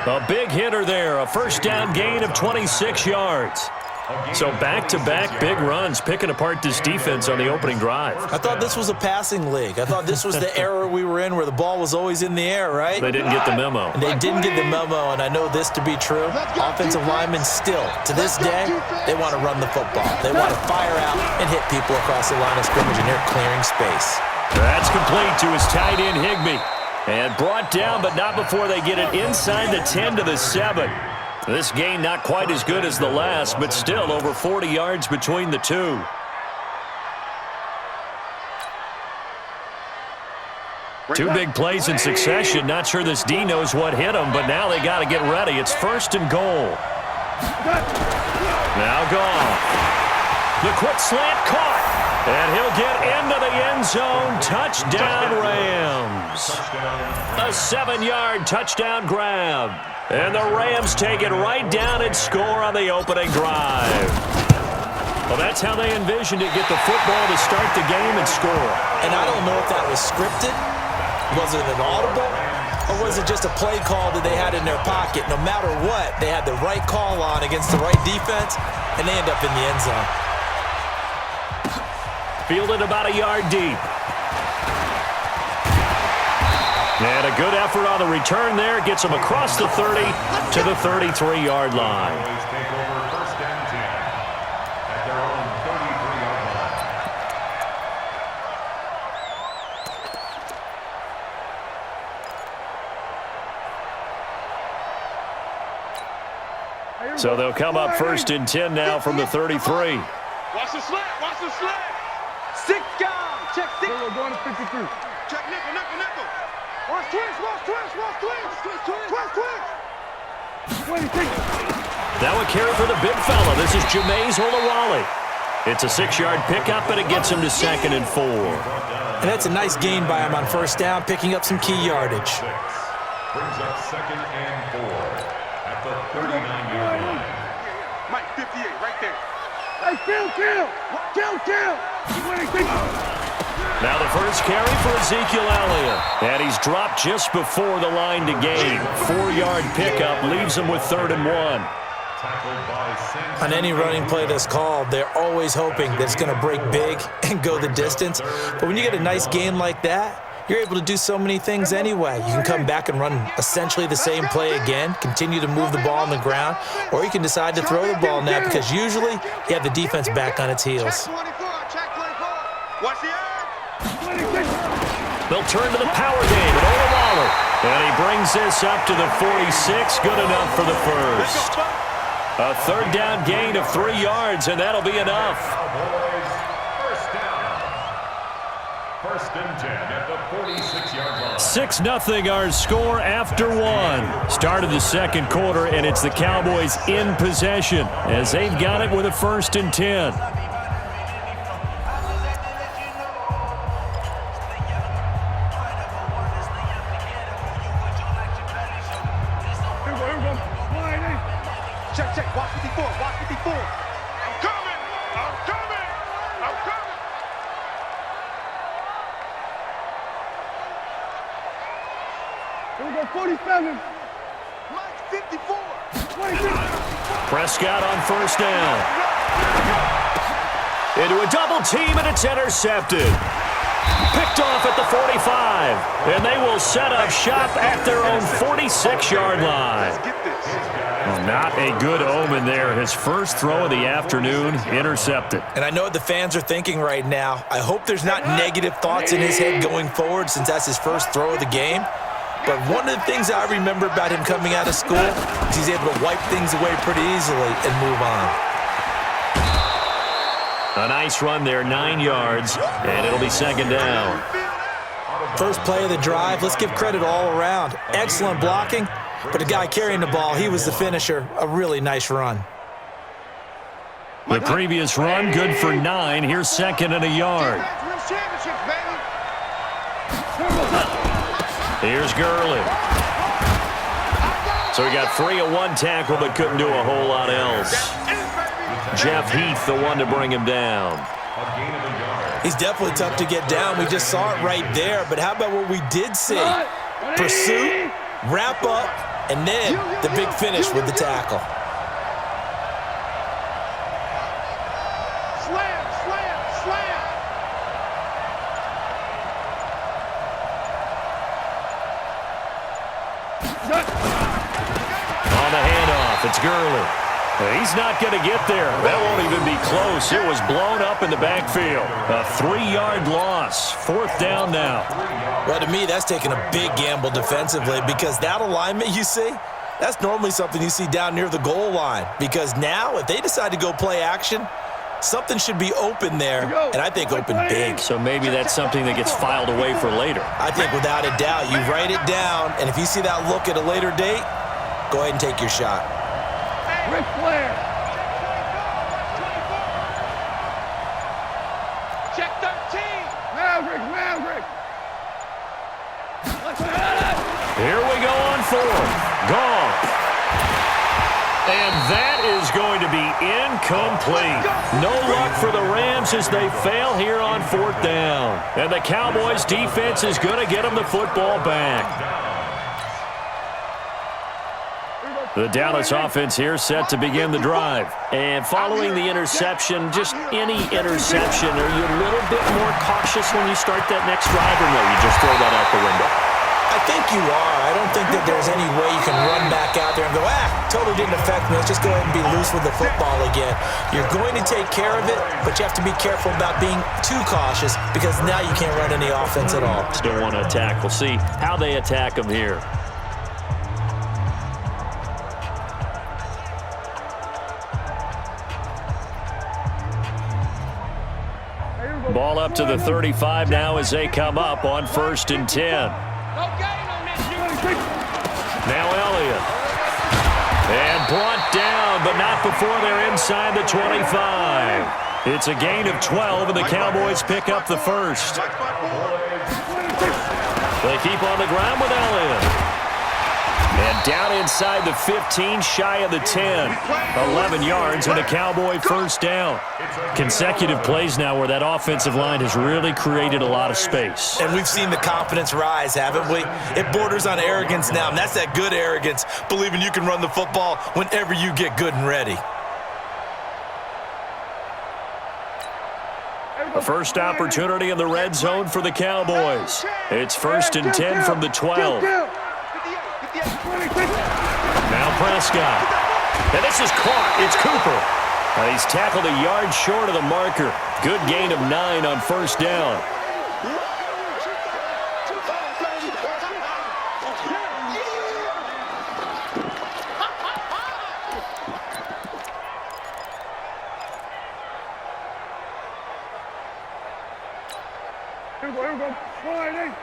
A big hitter there, a first down gain of 26 yards. So back-to-back big runs, picking apart this defense on the opening drive. I thought this was a passing league. I thought this was the era we were in where the ball was always in the air, right? They didn't get the memo. And they didn't get the memo, and I know this to be true. Offensive linemen still, to this day, they want to run the football. They want to fire out and hit people across the line of scrimmage, and they're clearing space. That's complete to his tight end, Higbee. And brought down, but not before they get it inside the 10 to the 7. This gain not quite as good as the last, but still over 40 yards between the two. Two big plays in succession. Not sure this D knows what hit him, but now they got to get ready. It's 1st and goal. Now gone. The quick slant caught. And he'll get into the end zone. Touchdown, Rams. A 7-yard touchdown grab. And the Rams take it right down and score on the opening drive. Well, that's how they envisioned it. Get the football to start the game and score. And I don't know if that was scripted. Was it an audible? Or was it just a play call that they had in their pocket? No matter what, they had the right call on against the right defense, and they end up in the end zone. Fielded about a yard deep. And a good effort on the return there. Gets him across the 30 to the 33-yard line. So they'll come up 1st and 10 now from the 33. Watch the slant. Watch the slant. 6 guys. Check 6. We're going to 53. Check nickel. Watch twist. Now a carry for the big fella. This is Jameis Olawale. It's a 6-yard pickup, but it gets him to 2nd and 4. And that's a nice gain by him on 1st down, picking up some key yardage. Brings up 2nd and 4 at the 39-yard line. Mike, 58, right there. Hey, kill! Now the first carry for Ezekiel Elliott. And he's dropped just before the line to gain. 4-yard pickup leaves him with 3rd and 1. On any running play that's called, they're always hoping that it's going to break big and go the distance. But when you get a nice gain like that, you're able to do so many things anyway. You can come back and run essentially the same play again, continue to move the ball on the ground, or you can decide to throw the ball now because usually you have the defense back on its heels. Watch the They'll turn to the power game at Olawale. And he brings this up to the 46. Good enough for the first. A 3rd down gain of 3 yards, and that'll be enough. First down. 1st and 10 at the 46-yard line. 6-0 our score after 1. Started the 2nd quarter, and it's the Cowboys in possession as they've got it with a 1st and 10. Check. Watch 54. I'm coming. Here we go, 47. Mike, 54. 26. Prescott on 1st down. Into a double team, and it's intercepted. Picked off at the 45. And they will set up shop at their own 46-yard line. Let's get this. Not a good omen there. His first throw of the afternoon, intercepted. And I know what the fans are thinking right now. I hope there's not negative thoughts in his head going forward since that's his first throw of the game. But one of the things I remember about him coming out of school is he's able to wipe things away pretty easily and move on. A nice run there, 9 yards, and it'll be 2nd down. First play of the drive, let's give credit all around. Excellent blocking, but the guy carrying the ball, he was the finisher. A really nice run. The previous run, good for 9. Here's 2nd and a yard. Here's Gurley. So he got 3 of 1 tackle, but couldn't do a whole lot else. Jeff Heath, the one to bring him down. He's definitely tough to get down. We just saw it right there. But how about what we did see? Pursuit, wrap up, And then the big finish with the tackle. Slam, slam, slam. On the handoff, it's Gurley. He's not going to get there. That won't even be close. It was blown up in the backfield. A 3-yard loss. 4th down now. Well, to me, that's taking a big gamble defensively because that alignment you see, that's normally something you see down near the goal line. Because now, if they decide to go play action, something should be open there, and I think open big. So maybe that's something that gets filed away for later. I think without a doubt, you write it down, and if you see that look at a later date, go ahead and take your shot. Ric Flair. Check 13. Maverick. Here we go on 4th. Gone. And that is going to be incomplete. No luck for the Rams as they fail here on 4th down. And the Cowboys defense is going to get them the football back. The Dallas offense here set to begin the drive. And following the interception, just any interception, are you a little bit more cautious when you start that next drive, or no, you just throw that out the window? I think you are. I don't think that there's any way you can run back out there and go, totally didn't affect me. Let's just go ahead and be loose with the football again. You're going to take care of it, but you have to be careful about being too cautious because now you can't run any offense at all. Still want to attack. We'll see how they attack them here. Ball up to the 35 now as they come up on 1st and 10. Now Elliott. And brought down, but not before they're inside the 25. It's a gain of 12, and the Cowboys pick up the first. They keep on the ground with Elliott. And down inside the 15, shy of the 10. 11 yards and a Cowboy first down. Consecutive plays now where that offensive line has really created a lot of space. And we've seen the confidence rise, haven't we? It borders on arrogance now, and that's that good arrogance, believing you can run the football whenever you get good and ready. A first opportunity in the red zone for the Cowboys. It's 1st and 10 from the 12. Now Prescott. And this is caught. It's Cooper. And he's tackled a yard short of the marker. Good gain of 9 on 1st down.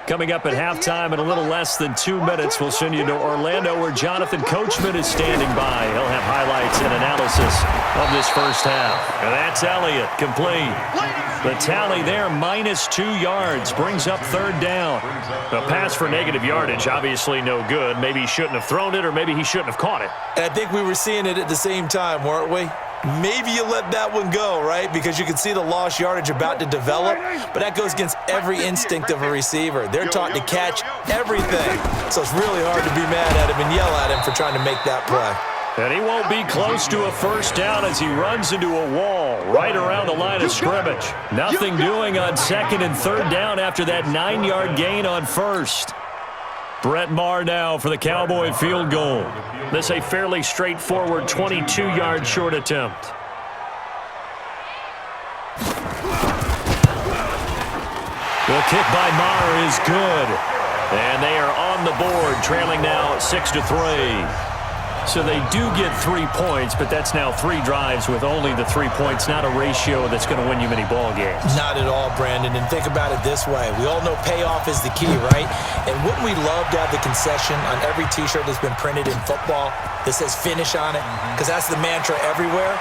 Coming up at halftime in a little less than 2 minutes, we'll send you to Orlando where Jonathan Coachman is standing by. He'll have highlights and analysis of this first half. And that's Elliott, complete. The tally there, -2 yards, brings up 3rd down. A pass for negative yardage, obviously no good. Maybe he shouldn't have thrown it, or maybe he shouldn't have caught it. And I think we were seeing it at the same time, weren't we? Maybe you let that one go, right? Because you can see the lost yardage about to develop, but that goes against every instinct of a receiver. They're taught to catch everything, so it's really hard to be mad at him and yell at him for trying to make that play. And he won't be close to a first down as he runs into a wall right around the line of scrimmage. Nothing doing on 2nd and 3rd down after that 9-yard gain on 1st. Brett Maher now for the Cowboy field goal. This a fairly straightforward 22-yard short attempt. The kick by Maher is good. And they are on the board, trailing now 6-3. So they do get 3 points, but that's now 3 drives with only the 3 points, not a ratio that's going to win you many ball games. Not at all, Brandon, and think about it this way. We all know payoff is the key, right? And wouldn't we love to have the concession on every T-shirt that's been printed in football that says finish on it? Because that's the mantra everywhere.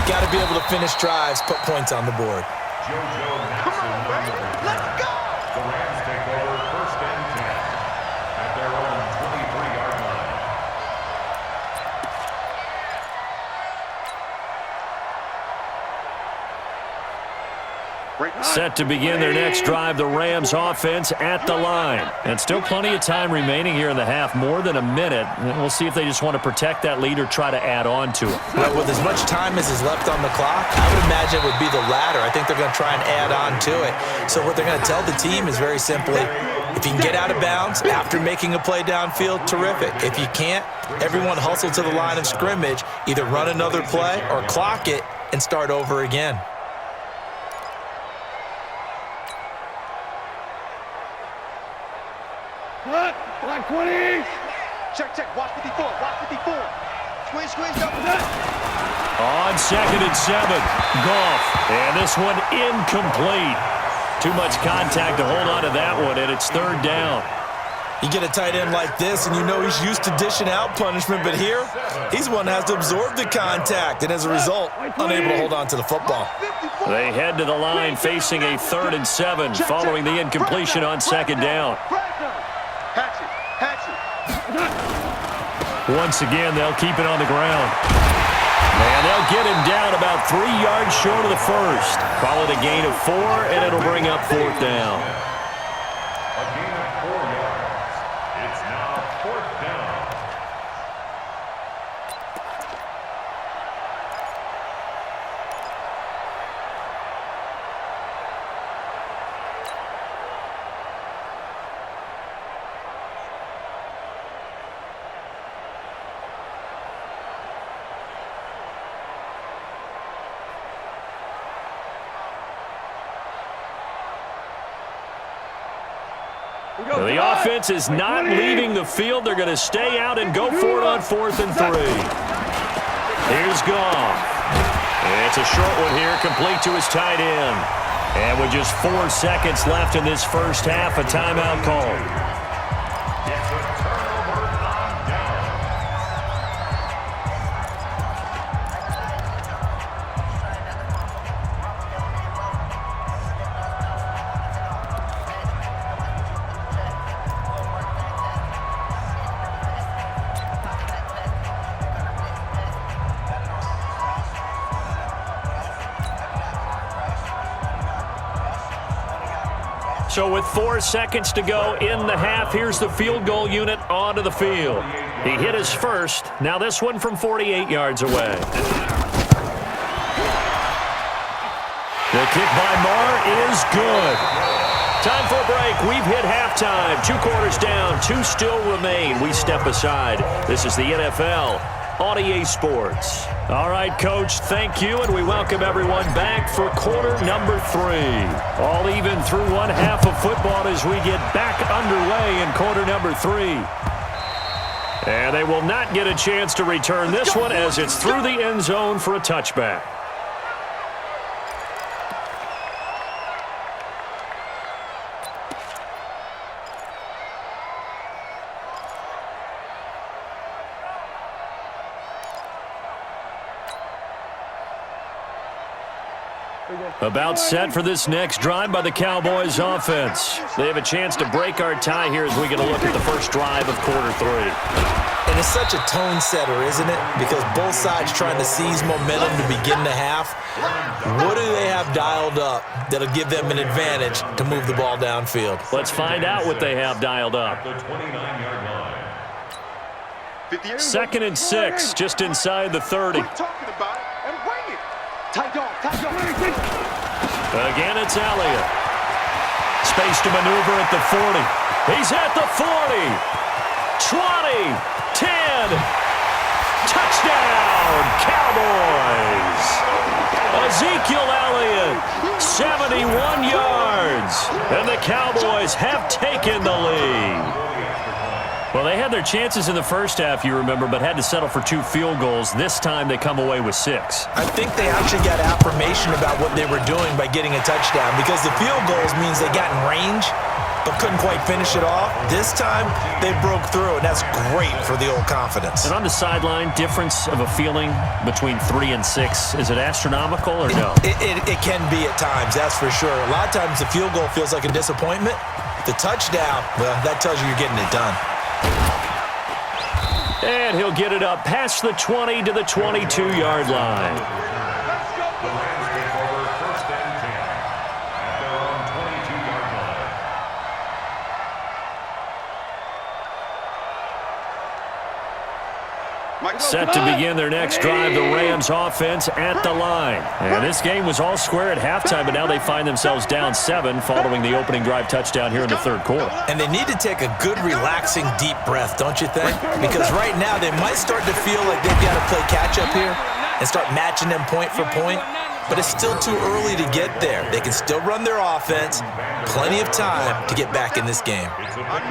Got to be able to finish drives, put points on the board. Come on, baby. Let's go. The Rams take over 1st and 10 at their own 23-yard line. Set to begin their next drive, the Rams offense at the line. And still plenty of time remaining here in the half, more than a minute. And we'll see if they just want to protect that lead or try to add on to it. Well, with as much time as is left on the clock, I would imagine it would be the latter. I think they're going to try and add on to it. So what they're going to tell the team is very simply, if you can get out of bounds after making a play downfield, terrific. If you can't, everyone hustle to the line of scrimmage, either run another play or clock it and start over again. What? Black 20. Check. Watch 54. Watch 54. Squeeze. Double. On 2nd and 7, Goff. And this one incomplete. Too much contact to hold on to that one, and it's 3rd down. You get a tight end like this, and you know he's used to dishing out punishment, but here, he's one that has to absorb the contact, and as a result, unable to hold on to the football. They head to the line facing a 3rd and 7 following the incompletion on 2nd down. Hatch it. Once again, they'll keep it on the ground. And they'll get him down about 3 yards short of the first. Call it a gain of 4, and it'll bring up 4th down. A gain of 4 yards. It's now 4th down. The offense is not leaving the field. They're going to stay out and go for it on 4th and 3. Here's Goff. It's a short one here, complete to his tight end. And with just 4 seconds left in this first half, a timeout called. It's a turnover on down. So with 4 seconds to go in the half, here's the field goal unit onto the field. He hit his first. Now this one from 48 yards away. The kick by Marr is good. Time for a break. We've hit halftime. 2 quarters down. 2 still remain. We step aside. This is the NFL on EA Sports. All right, Coach, thank you, and we welcome everyone back for quarter number 3. All even through one half of football as we get back underway in quarter number 3. And they will not get a chance to return this one as it's through the end zone for a touchback. About set for this next drive by the Cowboys offense. They have a chance to break our tie here as we get a look at the first drive of quarter 3. And it's such a tone setter, isn't it? Because both sides trying to seize momentum to begin the half. What do they have dialed up that'll give them an advantage to move the ball downfield? Let's find out what they have dialed up. The 29-yard line. 2nd and 6, just inside the 30. Quit talking about it and bring it. Tight dog. Again, it's Elliott. Space to maneuver at the 40. He's at the 40. 20. 10. Touchdown, Cowboys. Ezekiel Elliott, 71 yards. And the Cowboys have taken the lead. Well, they had their chances in the first half, you remember, but had to settle for 2 field goals. This time they come away with 6. I think they actually got affirmation about what they were doing by getting a touchdown, because the field goals means they got in range but couldn't quite finish it off. This time they broke through, and that's great for the old confidence. And on the sideline, difference of a feeling between 3 and 6, is it astronomical or no? It can be at times, that's for sure. A lot of times the field goal feels like a disappointment. The touchdown, well, that tells you you're getting it done. And he'll get it up past the 20 to the 22-yard line. The Rams take over 1st and 10. Set to begin their next drive, the Rams offense at the line. And this game was all square at halftime, but now they find themselves down 7 following the opening drive touchdown here in the third quarter. And they need to take a good, relaxing, deep breath, don't you think? Because right now they might start to feel like they've got to play catch-up here and start matching them point for point. But it's still too early to get there. They can still run their offense. Plenty of time to get back in this game.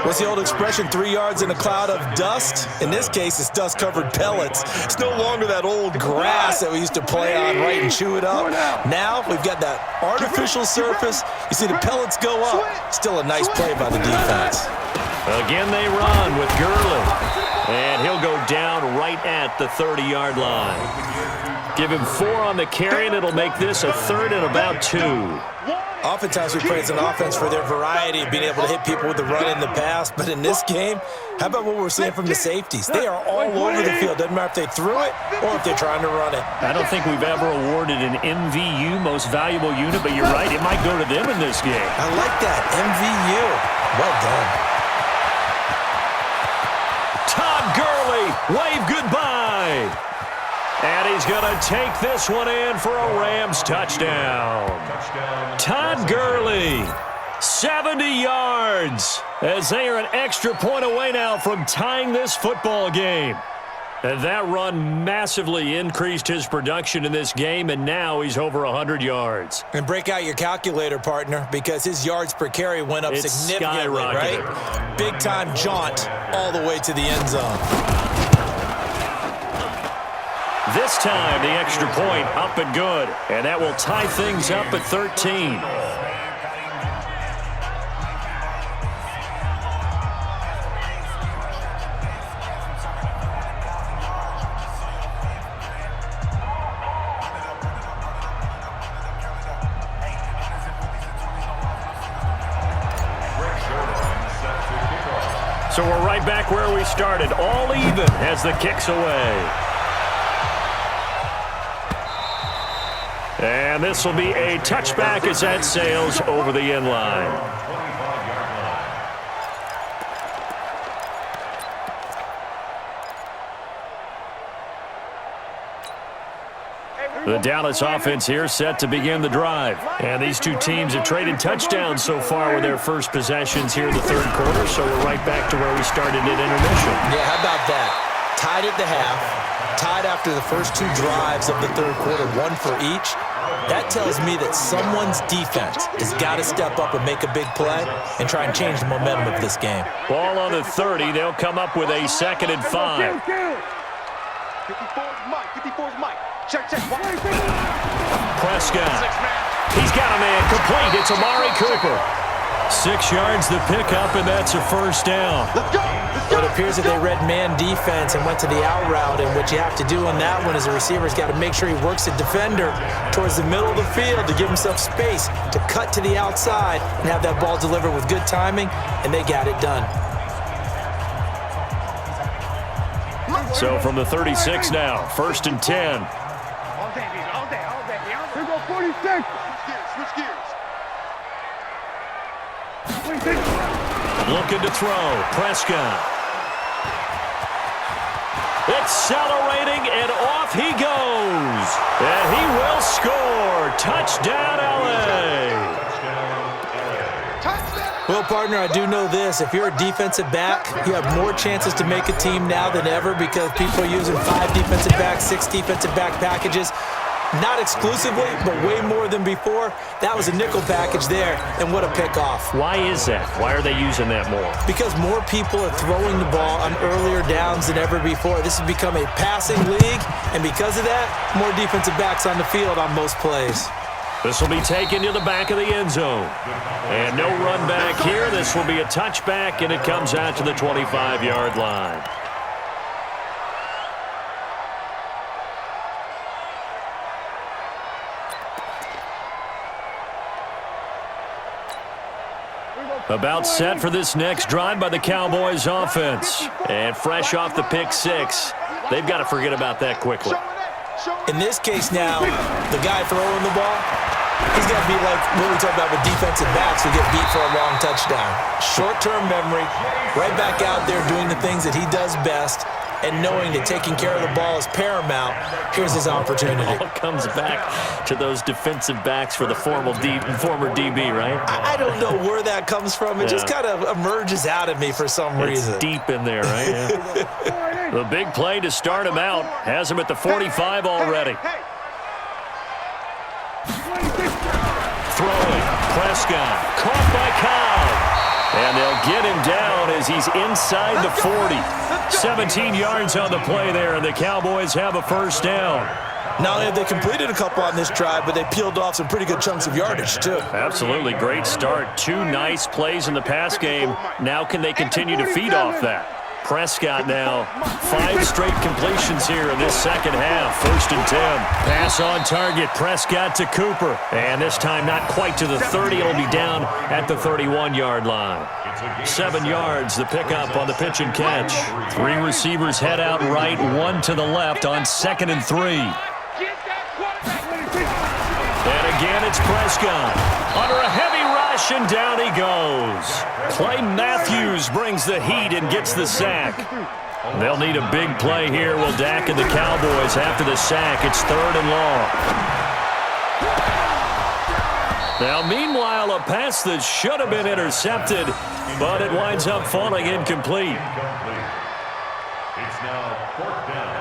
What's the old expression, 3 yards in a cloud of dust? In this case, it's dust-covered pellets. It's no longer that old grass that we used to play on, right, and chew it up. Now we've got that artificial surface. You see the pellets go up. Still a nice play by the defense. Again they run with Gurley. And he'll go down right at the 30-yard line. Give him 4 on the carry, and it'll make this a 3rd and about 2. Oftentimes we praise an offense for their variety of being able to hit people with the run in the pass, but in this game, how about what we're seeing from the safeties? They are all over the field. Doesn't matter if they threw it or if they're trying to run it. I don't think we've ever awarded an MVU, most valuable unit, but you're right, it might go to them in this game. I like that, MVU. Well done. Todd Gurley, wave goodbye. And he's going to take this one in for a Rams touchdown. Todd Gurley, 70 yards, as they are an extra point away now from tying this football game. And that run massively increased his production in this game, and now he's over 100 yards. And break out your calculator, partner, because his yards per carry went up significantly, right? Big-time jaunt all the way to the end zone. This time, the extra point up and good, and that will tie things up at 13. So we're right back where we started, all even as the kick's away. And this will be a touchback as that sails over the end line. The Dallas offense here set to begin the drive. And these two teams have traded touchdowns so far with their first possessions here in the third quarter, so we're right back to where we started at intermission. Yeah, how about that? Tied at the half, tied after the first 2 drives of the third quarter, 1 for each. That tells me that someone's defense has got to step up and make a big play and try and change the momentum of this game. Ball on the 30. They'll come up with a 2nd and 5. 54's Mike. 54's Mike. Check. Prescott. He's got a man complete. It's Amari Cooper. 6 yards the pickup, and that's a first down. Well, it appears that they read man defense and went to the out route, and what you have to do on that one is the receiver's got to make sure he works the defender towards the middle of the field to give himself space to cut to the outside and have that ball delivered with good timing, and they got it done. So from the 36 now, 1st and 10. All day. Here go 46. Switch gears. 46. Looking to throw. Prescott. Accelerating, and off he goes. And he will score. Touchdown, L.A. Well, partner, I do know this. If you're a defensive back, you have more chances to make a team now than ever because people are using 5 defensive backs, 6 defensive back packages. Not exclusively, but way more than before. That was a nickel package there, and what a pickoff. Why is that? Why are they using that more? Because more people are throwing the ball on earlier downs than ever before. This has become a passing league, and because of that, more defensive backs on the field on most plays. This will be taken to the back of the end zone. And no run back here. This will be a touchback, and it comes out to the 25-yard line. About set for this next drive by the Cowboys offense. And fresh off the pick 6, they've got to forget about that quickly. In this case now, the guy throwing the ball, he's got to be like what we talk about with defensive backs who get beat for a long touchdown. Short-term memory, right back out there doing the things that he does best, and knowing that taking care of the ball is paramount, here's his opportunity. It all comes back to those defensive backs for the former DB, right? I don't know where that comes from. It just kind of emerges out of me for some reason. It's deep in there, right? Yeah. The big play to start him out has him at the 45 already. Throwing, Prescott, caught by Cobb. And they'll get him down as he's inside the 40. 17 yards on the play there, and the Cowboys have a first down. Not only have they completed a couple on this drive, but they peeled off some pretty good chunks of yardage, too. Absolutely. Great start. 2 nice plays in the pass game. Now can they continue to feed off that? Prescott now, 5 straight completions here in this second half. 1st and 10. Pass on target. Prescott to Cooper. And this time not quite to the 30. It'll be down at the 31-yard line. 7 yards, the pickup on the pitch and catch. 3 receivers head out right, 1 to the left on 2nd and 3. And again, it's Prescott. Under a heavy rush, and down he goes. Clay Matthews brings the heat and gets the sack. They'll need a big play here. Will Dak and the Cowboys after the sack. It's 3rd and long. Now, meanwhile, a pass that should have been intercepted, but it winds up falling incomplete. It's now 4th down.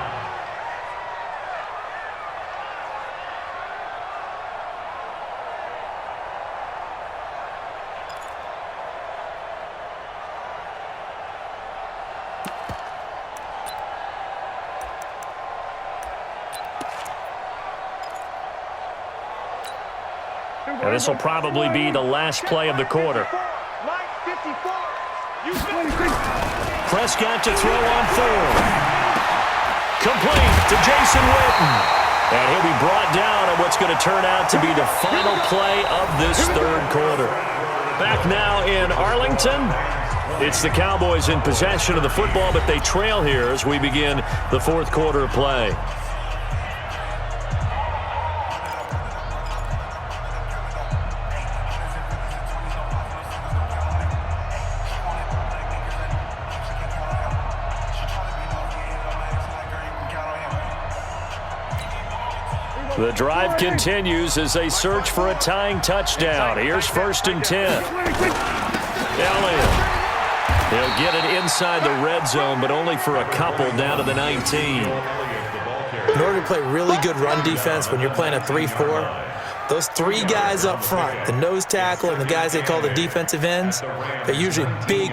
Now, this will probably be the last play of the quarter. Prescott to throw on 4th. Complete to Jason Witten. And he'll be brought down on what's going to turn out to be the final play of this 3rd quarter. Back now in Arlington. It's the Cowboys in possession of the football, but they trail here as we begin the 4th quarter of play. The drive continues as they search for a tying touchdown. Here's 1st and 10. Elliott. He'll get it inside the red zone, but only for a couple down to the 19. In order to play really good run defense when you're playing a 3-4, those 3 guys up front, the nose tackle and the guys they call the defensive ends, they're usually big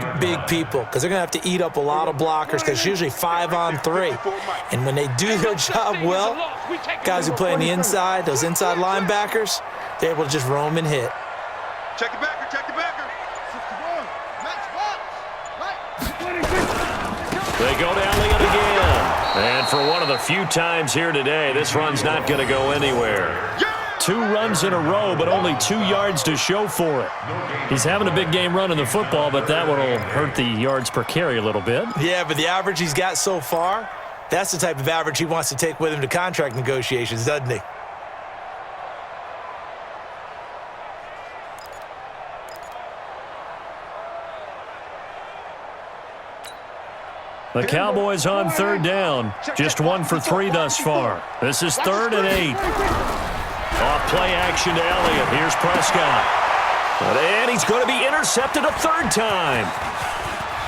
people because they're going to have to eat up a lot of blockers because it's usually 5 on 3. And when they do their job well, guys who play on the inside, those inside linebackers, they're able to just roam and hit. Check the backer, check the backer. They go to Elliott again. And for one of the few times here today, this run's not going to go anywhere. 2 runs in a row, but only 2 yards to show for it. He's having a big game running the football, but that one will hurt the yards per carry a little bit. Yeah, but the average he's got so far, that's the type of average he wants to take with him to contract negotiations, doesn't he? The Cowboys on 3rd down. Just 1 for 3 thus far. This is 3rd and 8. Off play action to Elliott. Here's Prescott. And he's going to be intercepted a 3rd time.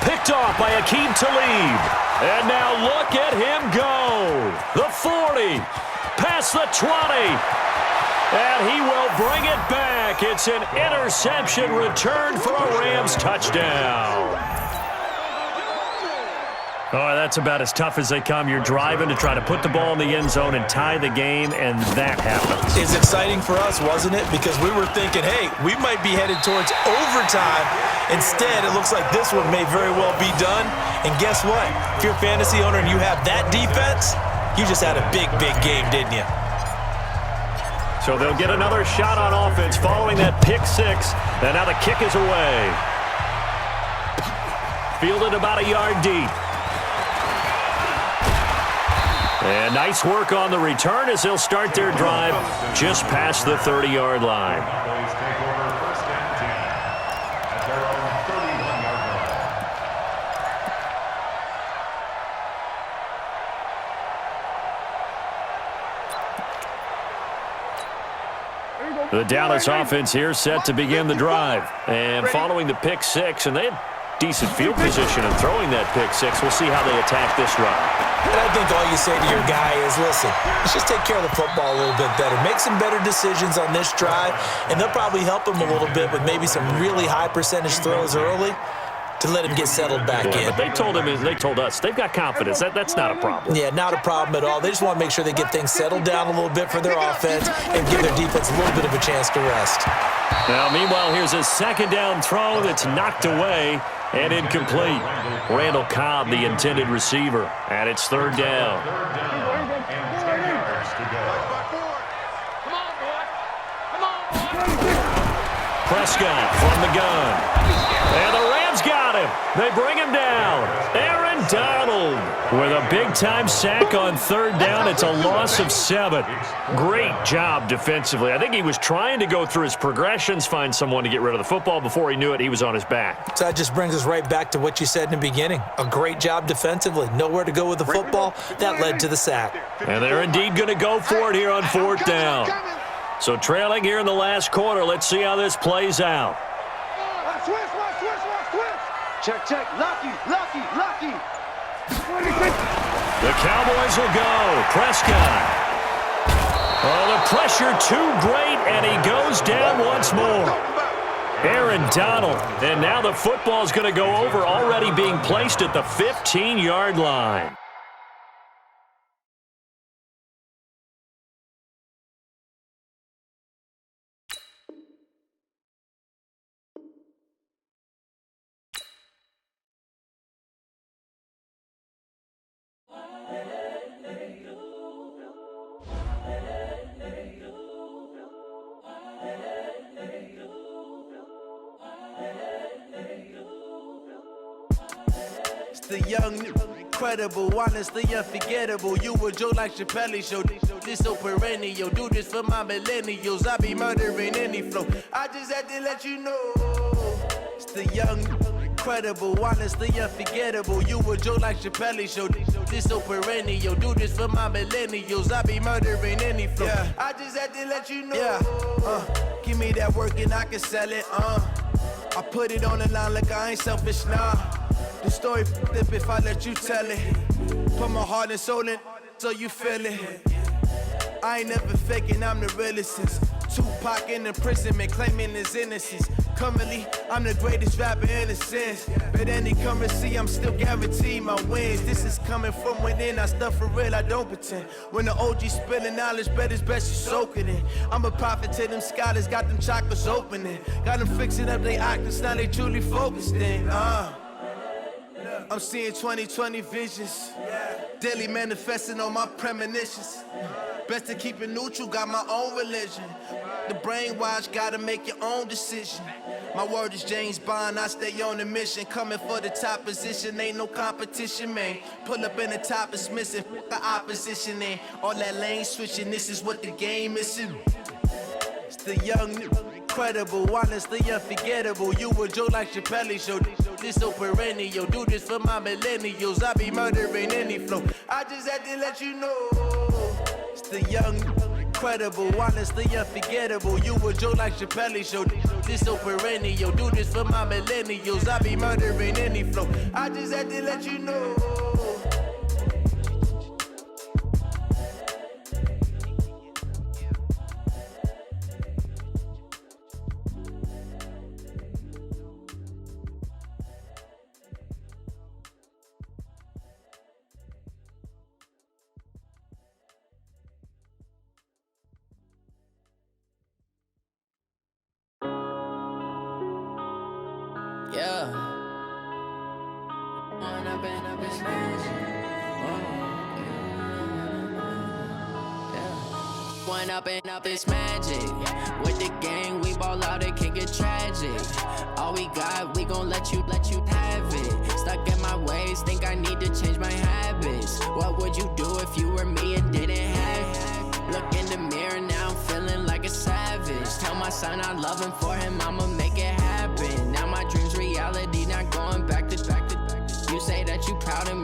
Picked off by Aqib Talib. And now look at him go. The 40. Past the 20. And he will bring it back. It's an interception return for a Rams touchdown. Oh, that's about as tough as they come. You're driving to try to put the ball in the end zone and tie the game, and that happens. It's exciting for us, wasn't it? Because we were thinking, hey, we might be headed towards overtime. Instead, it looks like this one may very well be done. And guess what? If you're a fantasy owner and you have that defense, you just had a big game, didn't you? So they'll get another shot on offense following that pick 6. And now the kick is away. Fielded about a yard deep. And nice work on the return as they'll start their drive just past the 30-yard line. Cowboys take over 1st and 10 at their own 31-yard line. The Dallas offense here set to begin the drive. And following the pick six, and they had decent field position in throwing that pick six. We'll see how they attack this drive. And I think all you say to your guy is, listen, let's just take care of the football a little bit better. Make some better decisions on this drive, and they'll probably help him a little bit with maybe some really high percentage throws early to let him get settled back in. But they told us, they've got confidence. That's not a problem. Yeah, not a problem at all. They just want to make sure they get things settled down a little bit for their offense and give their defense a little bit of a chance to rest. Now, meanwhile, here's a second down throw that's knocked away and incomplete. Randall Cobb, the intended receiver, and it's third down. Prescott from the gun. And the Rams got him. They bring him down. Aaron Donald with a big-time sack on third down. It's a loss of 7. Great job defensively. I think he was trying to go through his progressions, find someone to get rid of the football. Before he knew it, he was on his back. So that just brings us right back to what you said in the beginning. A great job defensively. Nowhere to go with the football. That led to the sack. And they're indeed going to go for it here on fourth down. So trailing here in the last quarter. Let's see how this plays out. Switch. Check. Lucky. The Cowboys will go. Prescott. Oh, the pressure too great, and he goes down once more. Aaron Donald. And now the football's going to go over, already being placed at the 15-yard line. The young, incredible, honestly unforgettable. You a Joe like Chappelle show. This so perennial. Do this for my millennials. I be murdering any flow. I just had to let you know. It's the young, incredible, honestly unforgettable. You a Joe like Chappelle show. This so perennial. Do this for my millennials. I be murdering any flow. Yeah. I just had to let you know. Yeah. Give me that work and I can sell it. I put it on the line like I ain't selfish, nah. The story flip if I let you tell it. Put my heart and soul in so you feel it. I ain't never faking, I'm the realest since Tupac in imprisonment, claiming his innocence. Currently, I'm the greatest rapper in a sense. But any currency, I'm still guaranteed my wins. This is coming from within, I stuff for real, I don't pretend. When the OG spilling knowledge, bet it's best you soak it in. I'm a prophet to them scholars, got them chakras opening. Got them fixing up they octaves, now they truly focused in. I'm seeing 2020 visions. Daily manifesting on my premonitions. Best to keep it neutral, got my own religion. The brainwash, gotta make your own decision. My word is James Bond, I stay on a mission. Coming for the top position, ain't no competition, man. Pull up in the top, it's missing, the opposition, and all that lane switching, this is what the game is. It's the young, incredible, honestly unforgettable. You a Joe like Chappelle show. This so perennial. Do this for my millennials. I be murdering any flow. I just had to let you know. It's the young, incredible, honestly unforgettable. You a Joe like Chappelle show. This so perennial. Do this for my millennials. I be murdering any flow. I just had to let you know. Up it's magic. With the gang, we ball out, it can get tragic. All we got, we gon' let you have it. Stuck in my ways, think I need to change my habits. What would you do if you were me and didn't have it? Look in the mirror, now I'm feeling like a savage. Tell my son I love him, for him I'ma make it happen. Now my dream's reality, not going back to. You say that you proud of me.